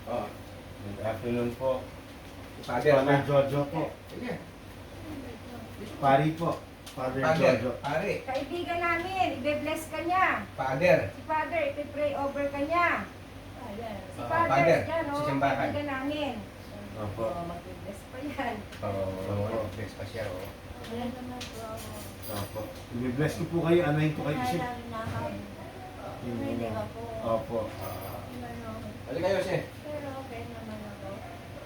Oo. Good afternoon po. Father Father na. Jojo po. Sige. Pari po. Father Jojo. Pare. Kaibigan namin, i-bless ka niya. Father. Si Father, i-pray over ka niya. Si Oo, Father, Father, yan, sa simbahan. kaibigan namin. Opo. Mag-bless pa yan. Oo. Bless pa siya. Oo. Opo. I-bless ko po kayo. Anayin ko kayo kasi. Opo. Balik kayo siya. Pero okay naman ako.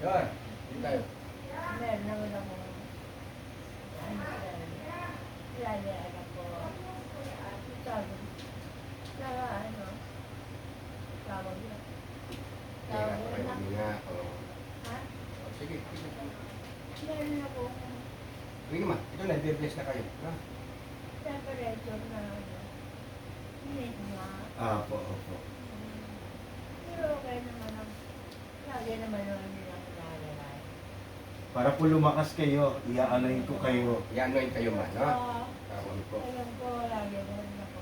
Yun. Hindi tayo. Meron naman ako. Lali anak ko. Sabi. Tawag na. Tawag na. Hindi nga. Oo. Ha? Sige. Meron ako. Sige naman. Ito na. Bless na kayo. Ha? Temperature na minute nga. Opo. Opo. Pero okay naman ako. Lagi naman naman nilang nalalay. Para po lumakas kayo, iaanayin ko kayo. I-anoint kayo man. No? Oo. Tawag po. Alam ko, lagi naman ako.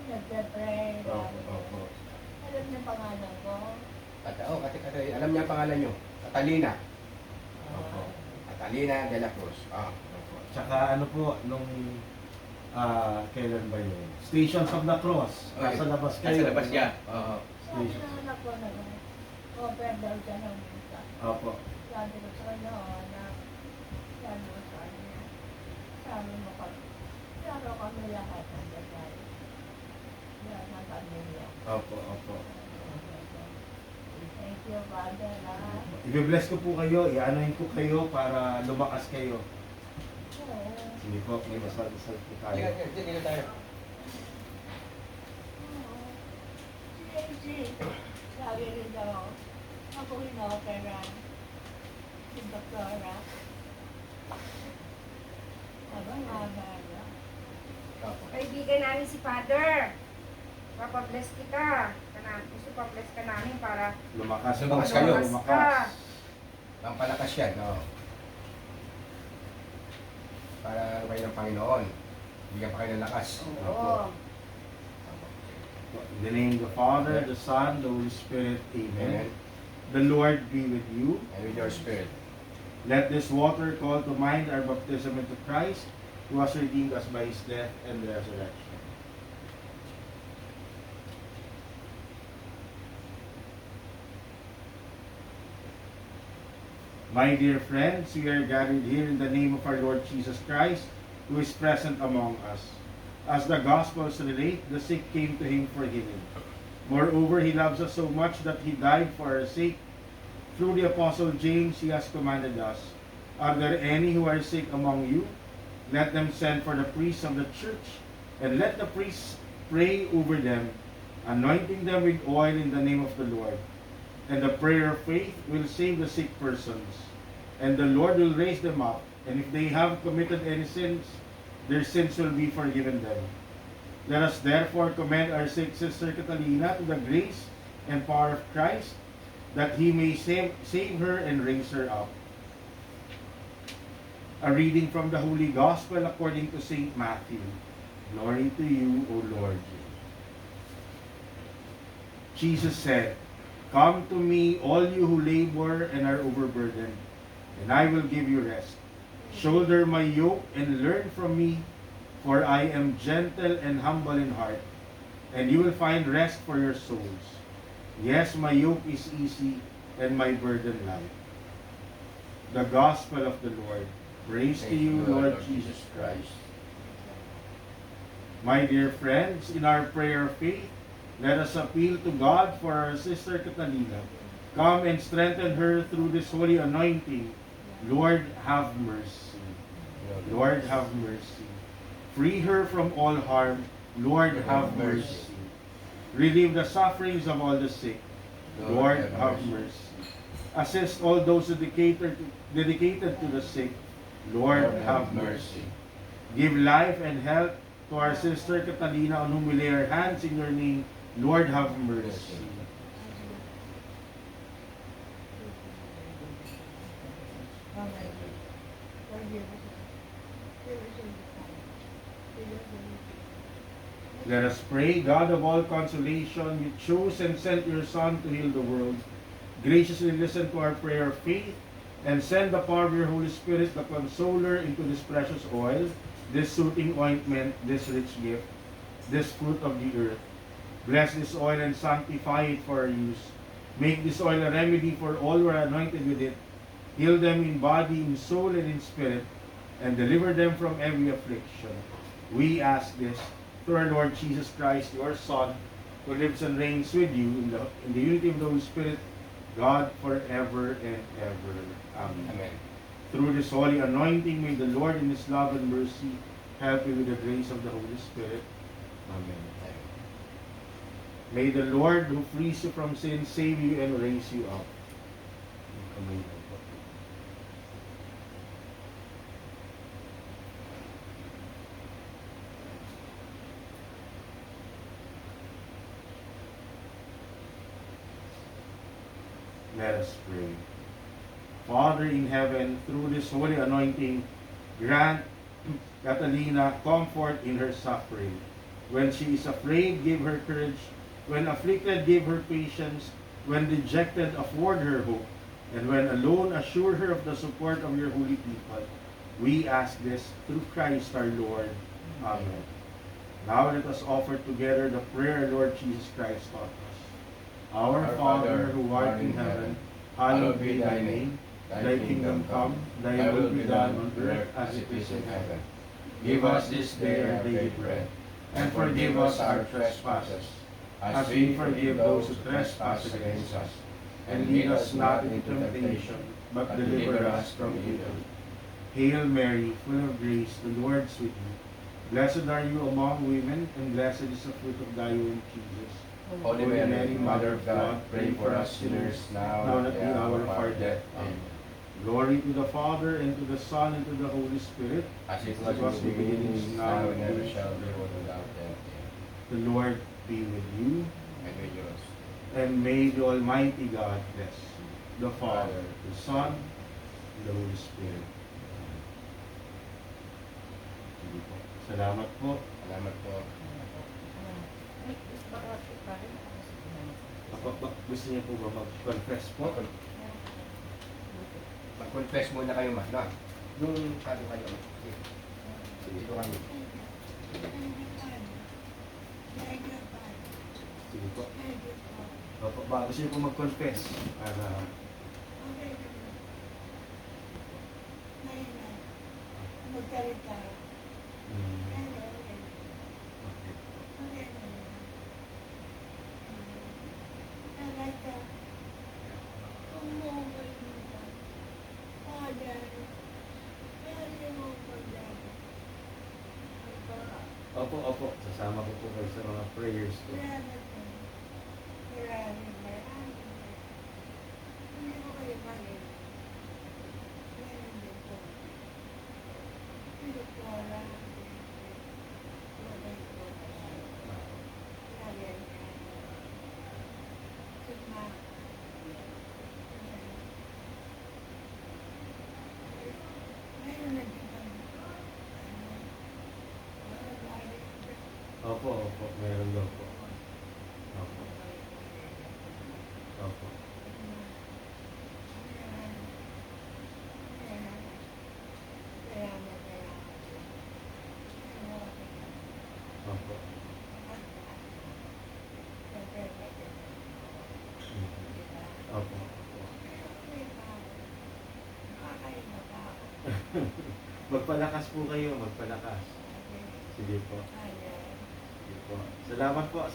Nagpe-pray. Opo. Opo. Alam niyo pangalan ko. Alam niya ang pangalan nyo. Catalina. Opo. Catalina de la Cruz. Opo. Tsaka ano po, nung kailan ba yun? Stations of the Cross. Nasa labas kayo. Nasa labas siya. Oo. Sabi na anak ko na offer daw siya ng visa. Opo. Sabi ko sa kanya, anak. Sabi ko sa kanya. Sabi mo kami. Sabi ko kami lahat ng dasal. Lahat ng pamilya. Opo. Opo. Thank you, Father. I-bless ko po kayo, iaanayin ko kayo para lumakas kayo. Oo. Sige po, may masal-masal po tayo. Dito tayo. Sabi rin daw, ako inoperan. Si Doktora. Haba-haba. Kaibigan namin si Father. Papabless kita. Gusto pa-bless ka namin para Lumakas po. Lumakas kayo. Lumakas. Pampalakas yan. Oo. Para kayo ng Panginoon. Bigyan pa kayo ng lakas. Oo. In the name of the Father, the Son, the Holy Spirit. Amen. Amen. The Lord be with you. And with your spirit. Let this water call to mind our baptism into Christ, who has redeemed us by His death and resurrection. My dear friends, we are gathered here in the name of our Lord Jesus Christ, who is present among us. As the Gospels relate, the sick came to Him for healing. Moreover, He loves us so much that He died for our sake. Through the Apostle James, He has commanded us, are there any who are sick among you? Let them send for the priests of the church, and let the priests pray over them, anointing them with oil in the name of the Lord. And the prayer of faith will save the sick persons, and the Lord will raise them up. And if they have committed any sins, their sins will be forgiven them. Let us therefore commend our sick sister Catalina to the grace and power of Christ, that He may save her and raise her up. A reading from the Holy Gospel according to St. Matthew. Glory to you, O Lord. Jesus said, "Come to me, all you who labor and are overburdened, and I will give you rest. Shoulder my yoke and learn from me, for I am gentle and humble in heart, and you will find rest for your souls. Yes, my yoke is easy and my burden light." The Gospel of the Lord. Praise to you, Lord Jesus Christ. My dear friends, in our prayer of faith, let us appeal to God for our sister Catalina. Come and strengthen her through this holy anointing. Lord, have mercy. Lord, have mercy. Free her from all harm. Lord, have mercy. Relieve the sufferings of all the sick. Lord, have mercy. Assist all those who dedicated to the sick. Lord, have mercy. Give life and health to our sister Catalina, on whom we lay our hands in your name. Lord, have mercy. Let us pray. God of all consolation, you chose and sent your Son to heal the world. graciously listen to our prayer of faith, and send the power of your Holy Spirit, the Consoler, into this precious oil, this soothing ointment, this rich gift, this fruit of the earth. Bless this oil and sanctify it for our use. Make this oil a remedy for all who are anointed with it. Heal them in body, in soul, and in spirit, and deliver them from every affliction. We ask this through our Lord Jesus Christ, your Son, who lives and reigns with you in the unity of the Holy Spirit, God, forever and ever. Amen. Amen. Through this holy anointing, may the Lord in His love and mercy help you with the grace of the Holy Spirit. Amen. May the Lord who frees you from sin save you and raise you up. Amen. Let us pray. Father in heaven, through this holy anointing, grant Catalina comfort in her suffering. When she is afraid, give her courage. When afflicted, give her patience. When dejected, afford her hope. And when alone, assure her of the support of your holy people. We ask this through Christ our Lord. Amen. Now let us offer together the prayer our Lord Jesus Christ taught us. Our Father, who art in heaven, hallowed be thy name. Thy kingdom come, thy will be done on earth as it is in heaven. Give us this day our daily bread, and forgive us our trespasses, as we forgive those who trespass against us. And lead us not into temptation, but deliver us from evil. Hail Mary, full of grace, the Lord is with you. Blessed are you among women, and blessed is the fruit of thy womb, Jesus. Holy Mary, Mother of God, pray for us sinners now and at the hour of our death. Amen. Glory to the Father, and to the Son, and to the Holy Spirit, As it was in the beginning, now and ever shall be, world without end. Amen. the Lord be with you, And with yours. and may the Almighty God bless you, the Father, the Son, and the Holy Spirit. Sige po. Salamat po. Salamat po. Gusto niyo po ba mag-confess po? Mag-confess muna kayo, ma. No? Yung sabi kayo. Sige. Dito kami. Sige po. Gusto niyo po mag-confess para Magkalita. okay. Talaga. Umuwi mo. Father. Pwede mo ko dyan. Opo. Sasama ko po kayo sa mga prayers ko. Salamat po. Maraming. Hindi ko kayo mali. Meron din po. Pero po lang. Wala po. Lagyan ka. Suma. Meron na din kami. Opo, meron daw po. Opo. Opo. Opo. Magpalakas po kayo, magpalakas. Sige po. Sige po. Salamat po.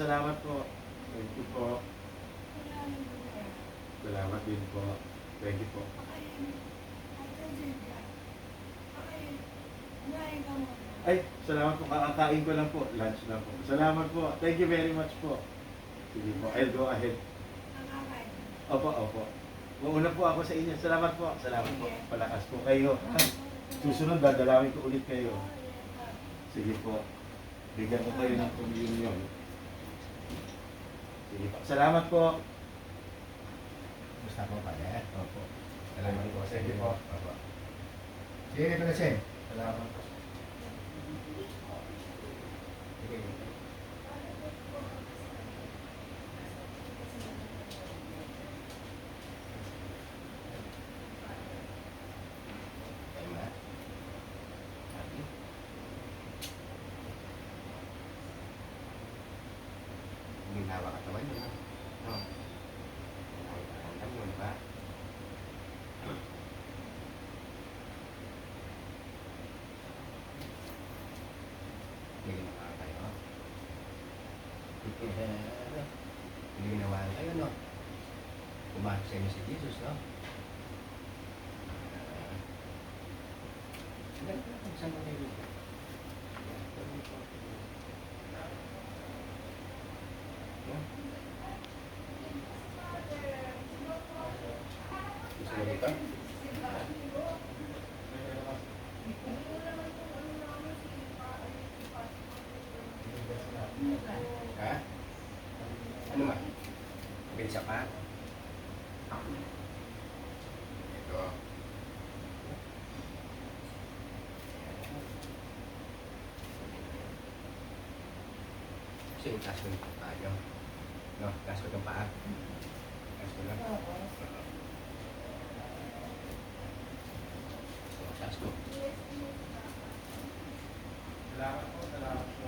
Thank you po. Salamat din po. Thank you po. Ay, salamat po. Kakakain ko lang po. Lunch na po. Salamat po. Thank you very much po. Sige po. I'll go ahead. Opo. Mauna po ako sa inyo. Salamat po. Palakas po kayo. Susunod, dadalawin ko ulit kayo. Sige po. Bigyan ko kayo ng communion. Sige po. Salamat po. Gusto po pa, eh? Opo. Salamat po. Sige po. Opo. Sige, ito na siya. Salamat po. Sige. Pumasok sa inyo si Jesus, no? Saan mo kayo? Gusto mo dito? Ha? Ano ma? Bisa pa? Ito. Kasi yung taas ko yung tayo. No, taas ko itong paa. Taas ko lang. Oo. Taas ko. Salamat po, salamat po.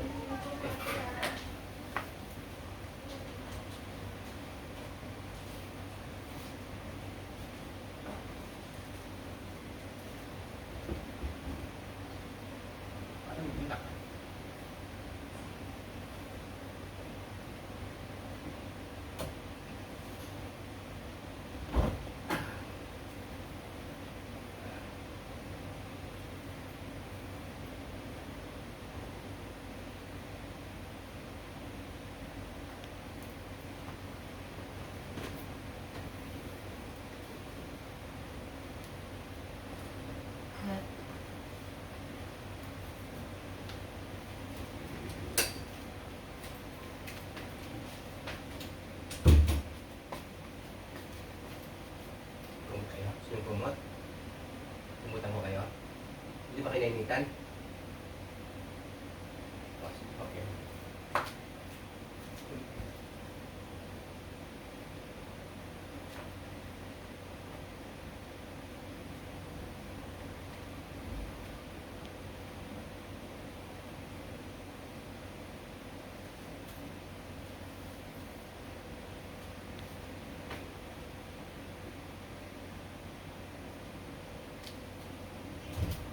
Parang bitak. Kung kayo, gusto nyo kumot? Kumutan ko kayo? Hindi ba kinainitan? Okay.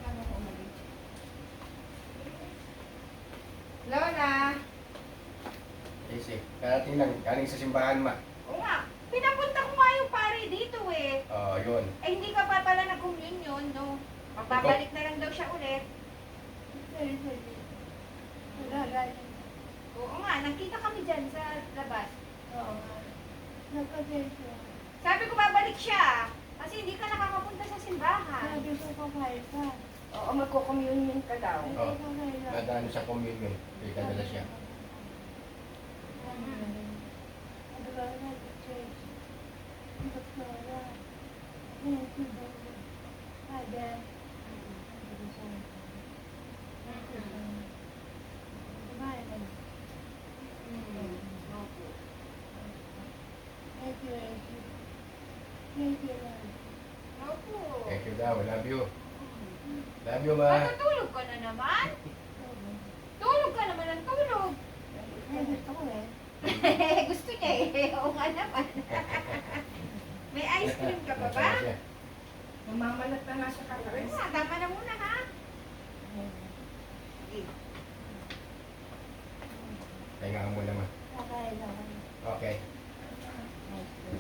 Paano ko umalis? Lola! Easy. Karating lang. Galing sa simbahan, ma. Oo nga, pinapunta ko nga yung pare dito eh. Yun. Eh, hindi ka pa pala nag-communion, no? Magbabalik na lang daw siya ulit. Sige. Wala lang. Oo nga, nakita kami dyan sa labas. Oo nga. Nagkadesyo. Sabi ko babalik siya. Kasi hindi ka nakakapunta sa simbahan. Sabi ko kakain ka. Oo, magko-communion ka daw. Oo. Nadaan sa communion. Kaya kadala siya. Opo. Thank you daw. Love you. Love you, ma. Matutulog ka na naman? Tulog ka naman ng tulog. Gusto niya eh. Oo nga naman. May ice cream ka pa ba? Mamamanat na nga siya Oo kakain. nga, tama na muna ha. Sige. Kaya nga muna, ma. Okay.